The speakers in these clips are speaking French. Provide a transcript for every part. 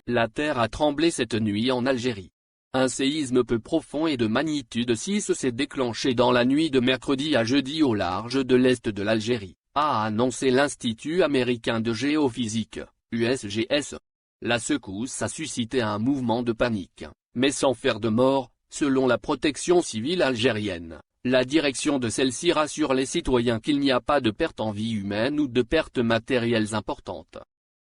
La terre a tremblé cette nuit en Algérie. Un séisme peu profond et de magnitude 6 s'est déclenché dans la nuit de mercredi à jeudi au large de l'est de l'Algérie, a annoncé l'Institut américain de géophysique, USGS. La secousse a suscité un mouvement de panique, mais sans faire de mort, selon la protection civile algérienne. La direction de celle-ci rassure les citoyens qu'il n'y a pas de perte en vie humaine ou de pertes matérielles importantes.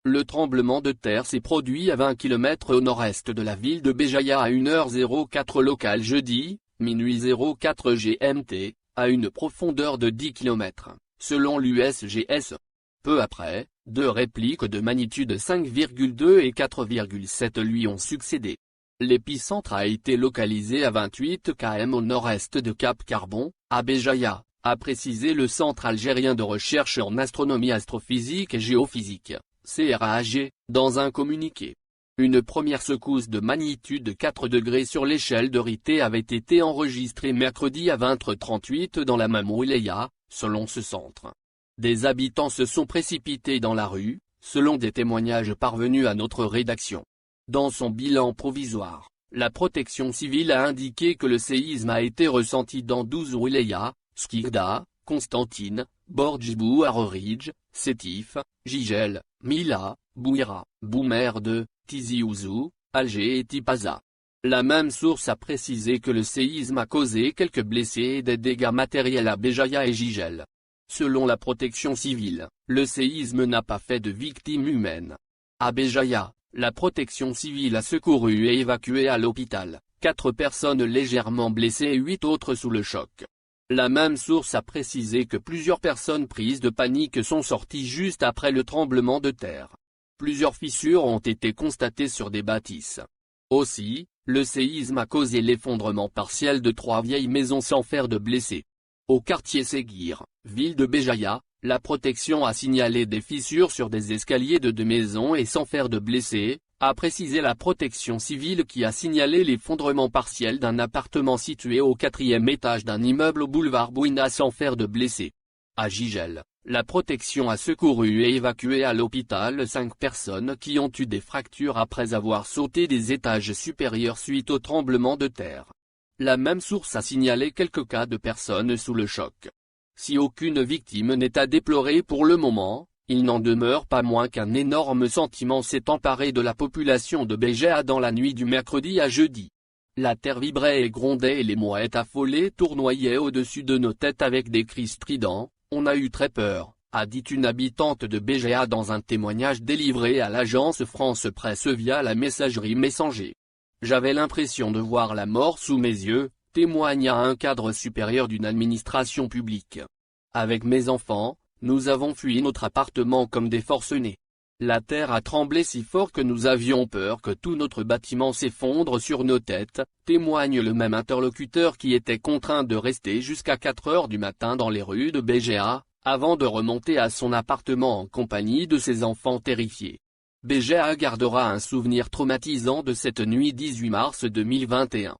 Le tremblement de terre s'est produit à 20 km au nord-est de la ville de Béjaïa à 1h04 locale jeudi, minuit 04 GMT, à une profondeur de 10 km, selon l'USGS. Peu après, deux répliques de magnitude 5,2 et 4,7 lui ont succédé. L'épicentre a été localisé à 28 km au nord-est de Cap Carbon, à Béjaïa, a précisé le Centre algérien de recherche en astronomie astrophysique et géophysique, CRAG, dans un communiqué. Une première secousse de magnitude 4 degrés sur l'échelle de Richter avait été enregistrée mercredi à 20h38 dans la même wilaya, selon ce centre. Des habitants se sont précipités dans la rue, selon des témoignages parvenus à notre rédaction. Dans son bilan provisoire, la protection civile a indiqué que le séisme a été ressenti dans 12 wilayas, Skirda, Constantine, Bordjbou Arorij, Sétif, Jigel, Mila, Bouira, Boumerde, Tizi Ouzou, Alger et Tipaza. La même source a précisé que le séisme a causé quelques blessés et des dégâts matériels à Béjaïa et Jigel. Selon la protection civile, le séisme n'a pas fait de victimes humaines. À Béjaïa, la protection civile a secouru et évacué à l'hôpital 4 personnes légèrement blessées et 8 autres sous le choc. La même source a précisé que plusieurs personnes prises de panique sont sorties juste après le tremblement de terre. Plusieurs fissures ont été constatées sur des bâtisses. Aussi, le séisme a causé l'effondrement partiel de 3 vieilles maisons sans faire de blessés. Au quartier Séguir, ville de Béjaïa, la protection a signalé des fissures sur des escaliers de 2 maisons et sans faire de blessés, a précisé la protection civile qui a signalé l'effondrement partiel d'un appartement situé au 4e étage d'un immeuble au boulevard Bouina sans faire de blessés. À Jigel, la protection a secouru et évacué à l'hôpital 5 personnes qui ont eu des fractures après avoir sauté des étages supérieurs suite au tremblement de terre. La même source a signalé quelques cas de personnes sous le choc. Si aucune victime n'est à déplorer pour le moment, il n'en demeure pas moins qu'un énorme sentiment s'est emparé de la population de Béjaïa dans la nuit du mercredi à jeudi. La terre vibrait et grondait et les mouettes affolées tournoyaient au-dessus de nos têtes avec des cris stridents. On a eu très peur, a dit une habitante de Béjaïa dans un témoignage délivré à l'agence France Presse via la messagerie Messenger. J'avais l'impression de voir la mort sous mes yeux, témoigna un cadre supérieur d'une administration publique. Avec mes enfants, nous avons fui notre appartement comme des forcenés. La terre a tremblé si fort que nous avions peur que tout notre bâtiment s'effondre sur nos têtes, témoigne le même interlocuteur qui était contraint de rester jusqu'à 4 heures du matin dans les rues de Béjaïa, avant de remonter à son appartement en compagnie de ses enfants terrifiés. Béjaïa gardera un souvenir traumatisant de cette nuit 18 mars 2021.